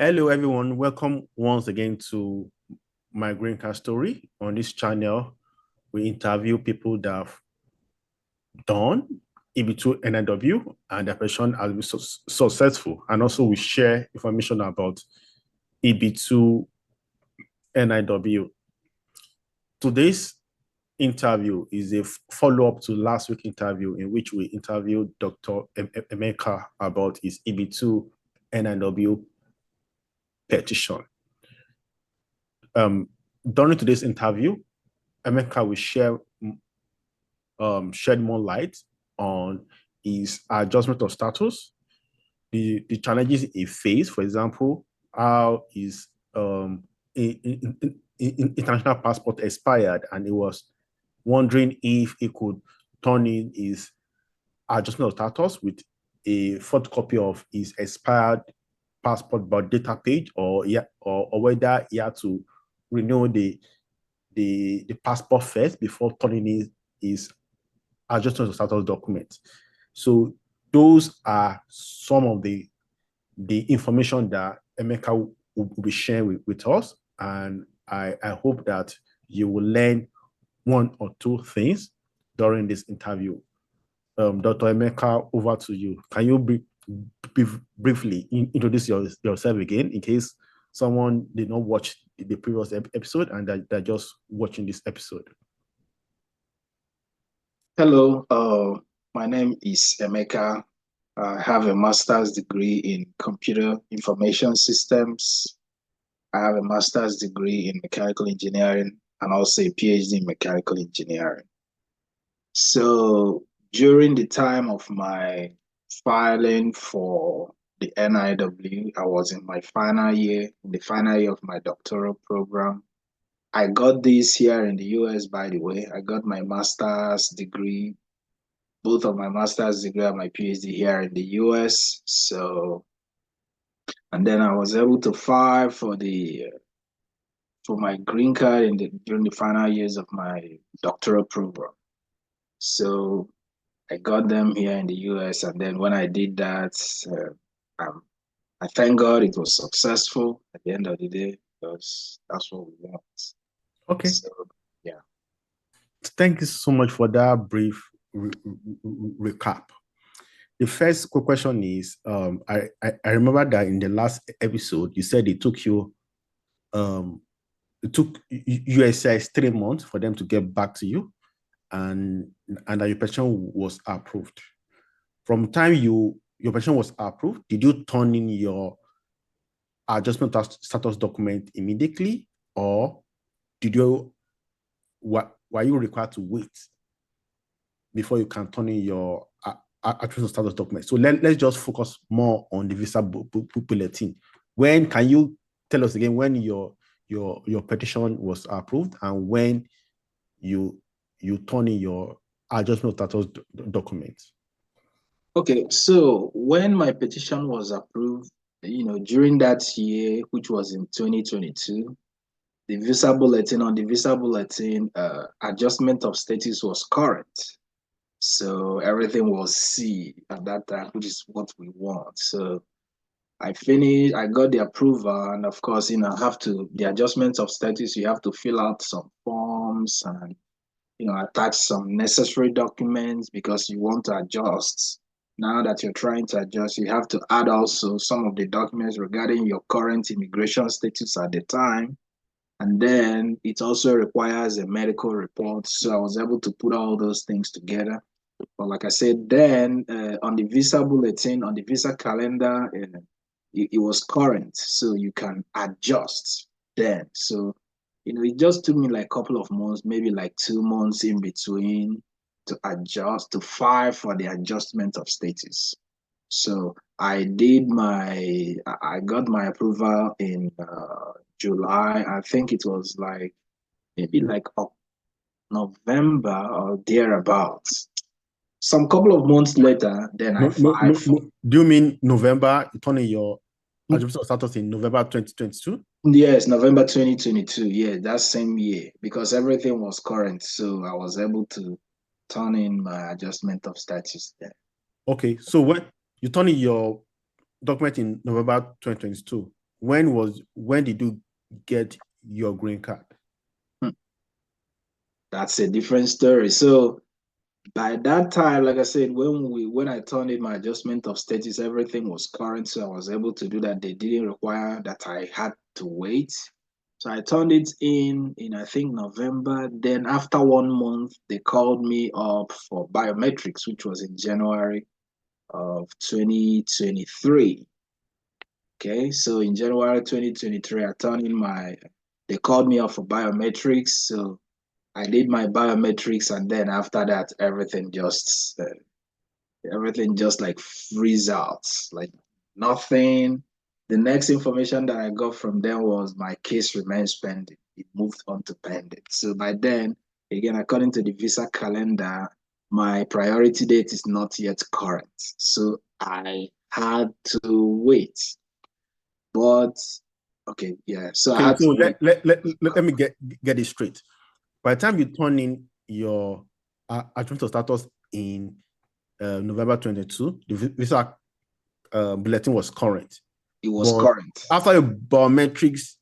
Hello, everyone. Welcome once again to my Greencard story. On this channel, we interview people that have done EB2-NIW and their petition has been successful. And also we share information about EB2-NIW. Today's interview is a follow-up to last week's interview in which we interviewed Dr. Emeka about his EB2-NIW petition. During today's interview, Emeka will shed more light on his adjustment of status, the challenges he faced, for example, how his international passport expired and he was wondering if he could turn in his adjustment of status with a photocopy of his expired passport but data page, or whether he had to renew the passport first before turning in his adjustment of status document. So those are some of the information that Emeka will be sharing with us, and I hope that you will learn one or two things during this interview. Dr. Emeka, over to you. Can you briefly introduce yourself again in case someone did not watch the previous episode and they're just watching this episode? Hello, my name is Emeka. I have a master's degree in computer information systems. I have a master's degree in mechanical engineering and also a PhD in mechanical engineering. So during the time of my filing for the NIW, I was in my final year, in the final year of my doctoral program. I got this here in the US, by the way. I got my master's degree, both of my master's degree and my PhD here in the US. So, and then I was able to file for my green card during the final years of my doctoral program. So I got them here in the US, and then when I did that, I thank God it was successful at the end of the day, because that's what we want. Okay. So, yeah. Thank you so much for that brief recap. The first quick question is, I remember that in the last episode, you said it took USCIS 3 months for them to get back to you, and that your petition was approved. From time your petition was approved, did you turn in your adjustment status document immediately, or were you required to wait before you can turn in your adjustment status document? So let's just focus more on the Visa Bulletin. When can you tell us again when your petition was approved and when you turn in your adjustment status document? Okay, so when my petition was approved, during that year, which was in 2022, the Visa Bulletin, adjustment of status was current. So everything was C at that time, which is what we want. So I got the approval, and of course, the adjustment of status, you have to fill out some forms and, attach some necessary documents because you want to adjust. Now that you're trying to adjust, you have to add also some of the documents regarding your current immigration status at the time. And then it also requires a medical report. So I was able to put all those things together. But like I said, then on the Visa Bulletin, on the Visa calendar, it was current. So you can adjust then. So, it just took me like a couple of months, maybe like 2 months in between to adjust, to file for the adjustment of status. So I got my approval in July. I think it was like maybe like November or thereabouts. Some couple of months later, then I filed. Do you mean November? You turn in your adjustment status in November 2022? Yes, November 2022. Yeah, that same year, because everything was current. So I was able to turn in my adjustment of status there. Okay, so when you turn in your document in November 2022, when did you get your green card? That's a different story. So by that time, like I said, when I turned in my adjustment of status, everything was current, so I was able to do that. They didn't require that I had to wait. So I turned it in I think November. Then after 1 month, they called me up for biometrics, which was in January of 2023. Okay, so in January 2023, they called me up for biometrics. So I did my biometrics, and then after that, everything just like freeze out, like nothing. The next information that I got from them was my case remains pending. It moved on to pending. So by then, again, according to the visa calendar, my priority date is not yet current. So I had to wait. But okay, yeah. So Okay, I had so to wait. let me get it straight. By the time you turn in your adjustment of status in November 22, the visa bulletin was current. It was but current. After your biometrics,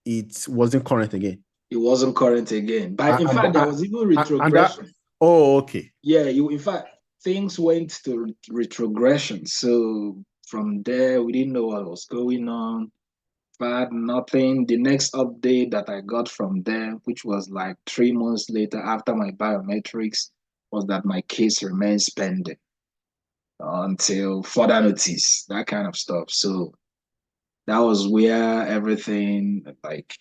it wasn't current again. It wasn't current again. But in fact, there was even retrogression. Okay. Yeah, in fact, things went to retrogression. So from there, we didn't know what was going on. But nothing. The next update that I got from them, which was like 3 months later after my biometrics, was that my case remains pending until further notice, that kind of stuff. So that was where everything, like,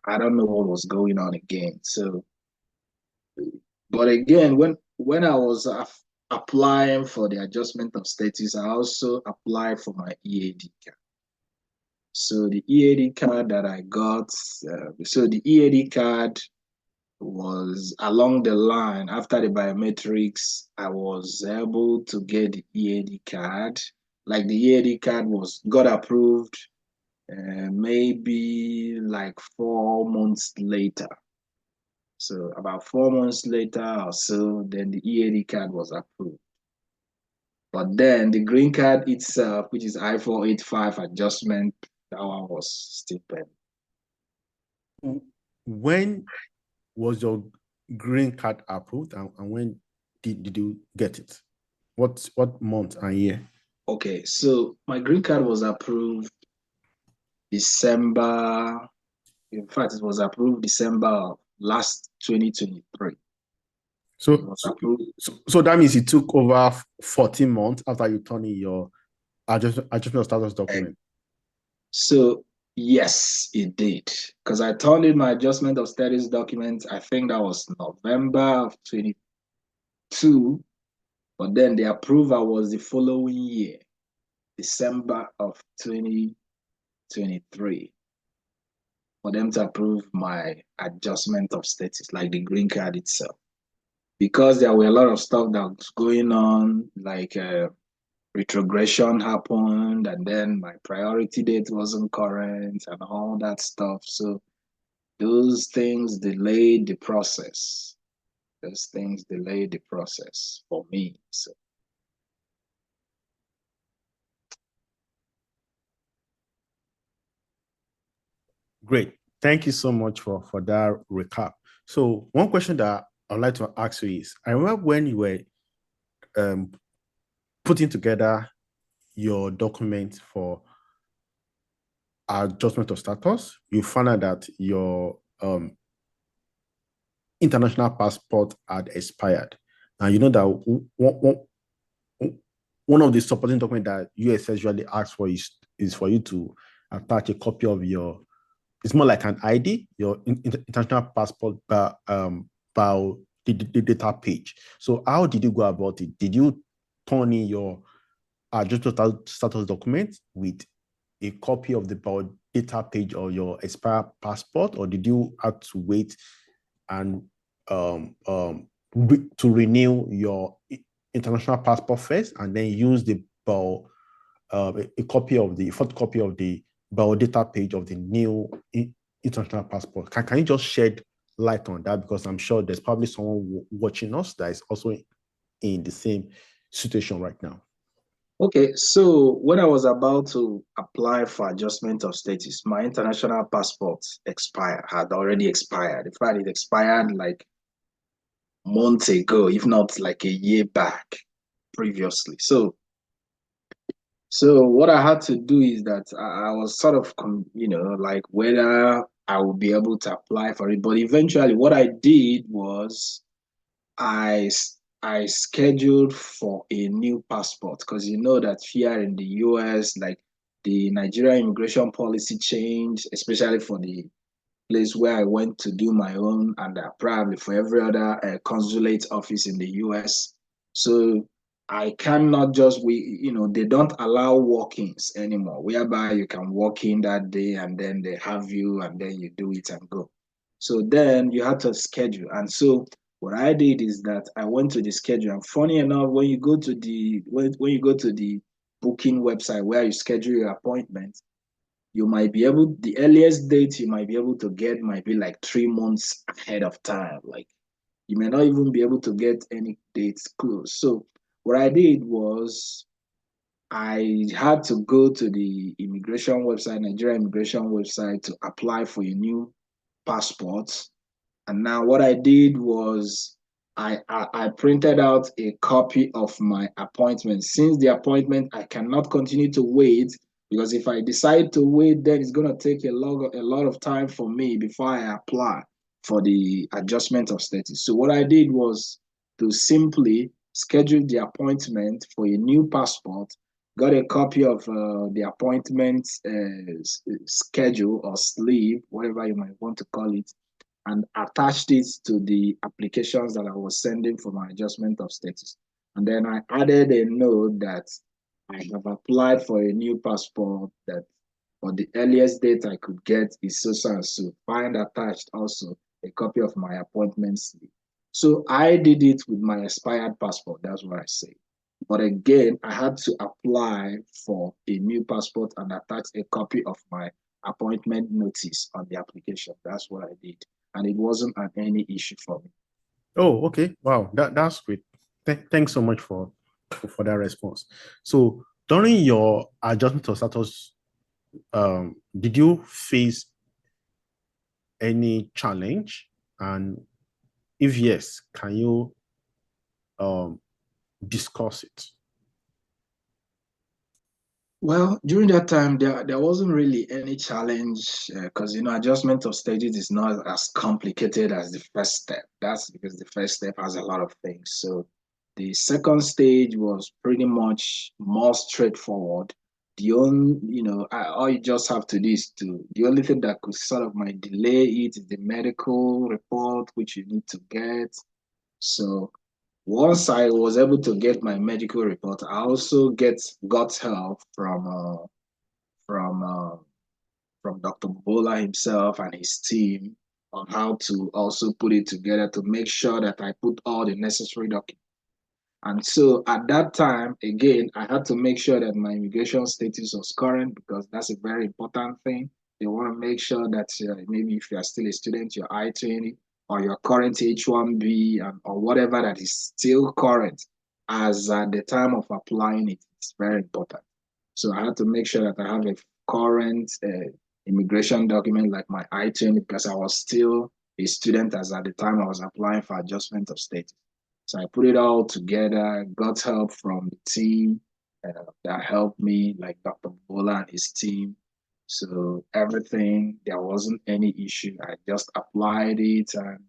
I don't know what was going on again. So, but again, when I was applying for the adjustment of status, I also applied for my EAD card. So the EAD card that I got, so the EAD card was along the line after the biometrics. I was able to get the EAD card. Like the EAD card got approved maybe like 4 months later. So about 4 months later or so, then the EAD card was approved. But then the green card itself, which is I-485 adjustment, that one was still pending. When was your green card approved, and when did you get it? What month and year? Okay, so my green card was approved December. In fact, it was approved December last 2023. So that means it took over 14 months after you turned in your adjustment of status document. So yes, it did. Because I turned in my adjustment of status document, I think that was November of 22. But then the approval was the following year, December of 2023, for them to approve my adjustment of status, like the green card itself. Because there were a lot of stuff that was going on, like retrogression happened, and then my priority date wasn't current and all that stuff. So those things delayed the process. Those things delayed the process for me. So great. Thank you so much for that recap. So one question that I'd like to ask you is, I remember when you were putting together your document for adjustment of status, you found out that your international passport had expired. And you know that one of the supporting documents that US usually asks for is for you to attach a copy of your, it's more like an ID, your international passport bio the data page. So how did you go about it? Did you turn in your adjustment status document with a copy of the bio data page or your expired passport, or did you have to wait and to renew your international passport first and then use the a copy of the photocopy of the bio data page of the new international passport? Can you just shed light on that? Because I'm sure there's probably someone watching us that is also in the same situation right now. Okay, so when I was about to apply for adjustment of status, my international passport had already expired. In fact, it expired like months ago, if not like a year back previously. So what I had to do is that I was sort of, like whether I would be able to apply for it. But eventually, what I did was I I scheduled for a new passport because you know that here in the US, like the Nigerian immigration policy changed, especially for the place where I went to do my own, and probably for every other consulate office in the US. So I cannot just they don't allow walk-ins anymore, whereby you can walk in that day and then they have you and then you do it and go. So then you have to schedule. And so what I did is that I went to the schedule. And funny enough, when you go to the booking website where you schedule your appointment, you might be able the earliest date you might be able to get might be like 3 months ahead of time. Like you may not even be able to get any dates close. So what I did was I had to go to the immigration website, Nigeria immigration website, to apply for a new passport. And now what I did was I printed out a copy of my appointment. Since the appointment, I cannot continue to wait because if I decide to wait, then it's going to take a lot of time for me before I apply for the adjustment of status. So what I did was to simply schedule the appointment for a new passport, got a copy of the appointment schedule or sleeve, whatever you might want to call it, and attached it to the applications that I was sending for my adjustment of status. And then I added a note that I have applied for a new passport that or the earliest date I could get is so and so. Find attached also a copy of my appointment slip. So I did it with my expired passport. That's what I say. But again, I had to apply for a new passport and attach a copy of my appointment notice on the application. That's what I did. And it wasn't any issue for me. Oh, okay. Wow, that's great. Thanks so much for that response. So during your adjustment of status, did you face any challenge? And if yes, can you discuss it? Well, during that time, there wasn't really any challenge because, adjustment of stages is not as complicated as the first step. That's because the first step has a lot of things. So the second stage was pretty much more straightforward. The only, all you just have to do is the only thing that could sort of might delay it is the medical report, which you need to get. So once I was able to get my medical report, I also got help from uh, from Dr. Bola himself and his team on how to also put it together to make sure that I put all the necessary documents. And so at that time, again, I had to make sure that my immigration status was current because that's a very important thing. They want to make sure that maybe if you are still a student, your I-20 or your current H-1B or whatever that is still current as at the time of applying it, it's very important. So I had to make sure that I have a current immigration document like my I-20 because I was still a student as at the time I was applying for adjustment of status. So I put it all together, got help from the team that helped me, like Dr. Bola and his team. So everything, there wasn't any issue. I just applied it and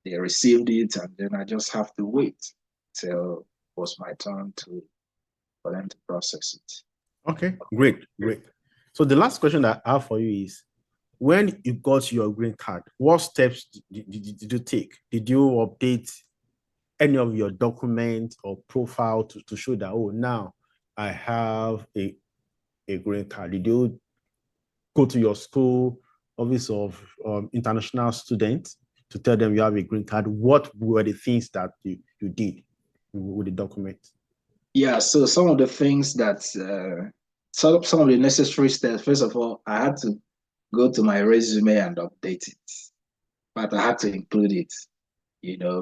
they received it, and then I just have to wait till it was my turn for them to process it. Okay, great. So the last question that I have for you is, when you got your green card, what steps did you take? Did you update any of your documents or profile to show that, oh, now I have a green card? Did you go to your school, office of international students, to tell them you have a green card? What were the things that you did with the document? Yeah, so some of the things that, some of the necessary steps, first of all, I had to go to my resume and update it, but I had to include it,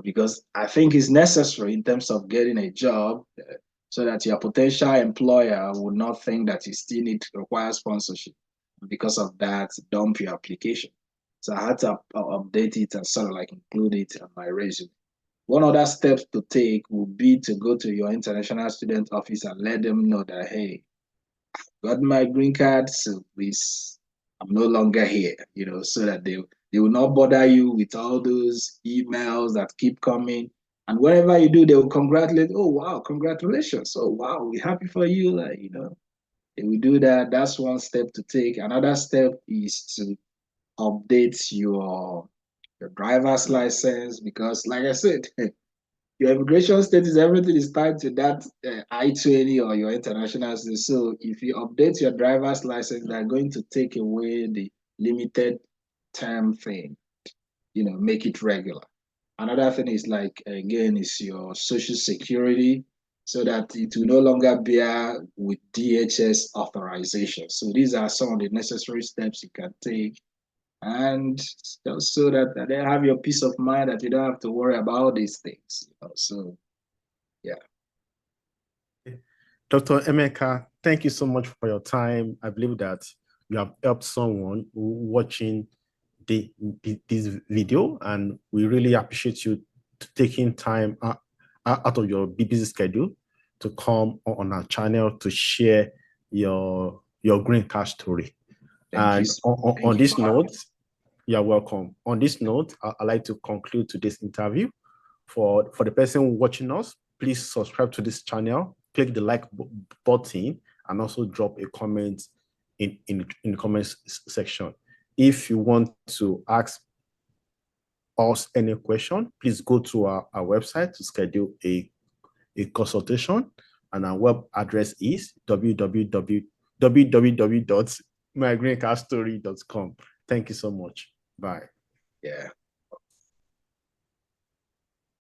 because I think it's necessary in terms of getting a job. so that your potential employer would not think that you still need to require sponsorship. Because of that, dump your application. So I had to update it and sort of like include it on my resume. One other step to take would be to go to your international student office and let them know that, hey, got my green card, so please, I'm no longer here, so that they will not bother you with all those emails that keep coming. And wherever you do, they will congratulate. Oh, wow, congratulations. Oh, wow, we're happy for you. They will do that. That's one step to take. Another step is to update your driver's license, because like I said, your immigration status, everything is tied to that I-20 or your international status. So if you update your driver's license, they're going to take away the limited term thing, make it regular. Another thing is again, is your social security, so that it will no longer bear with DHS authorization. So these are some of the necessary steps you can take, and just so that they have your peace of mind that you don't have to worry about these things. So, yeah. Dr. Emeka, thank you so much for your time. I believe that you have helped someone watching this video, and we really appreciate you taking time out of your busy schedule to come on our channel to share your green card story. And on this note, you're welcome. On this note, I'd like to conclude today's interview. For the person watching us, please subscribe to this channel, click the like button, and also drop a comment in the comments section. If you want to ask us any question, please go to our website to schedule a consultation, and our web address is www.mygreencardstory.com. Thank you so much. Bye. Yeah.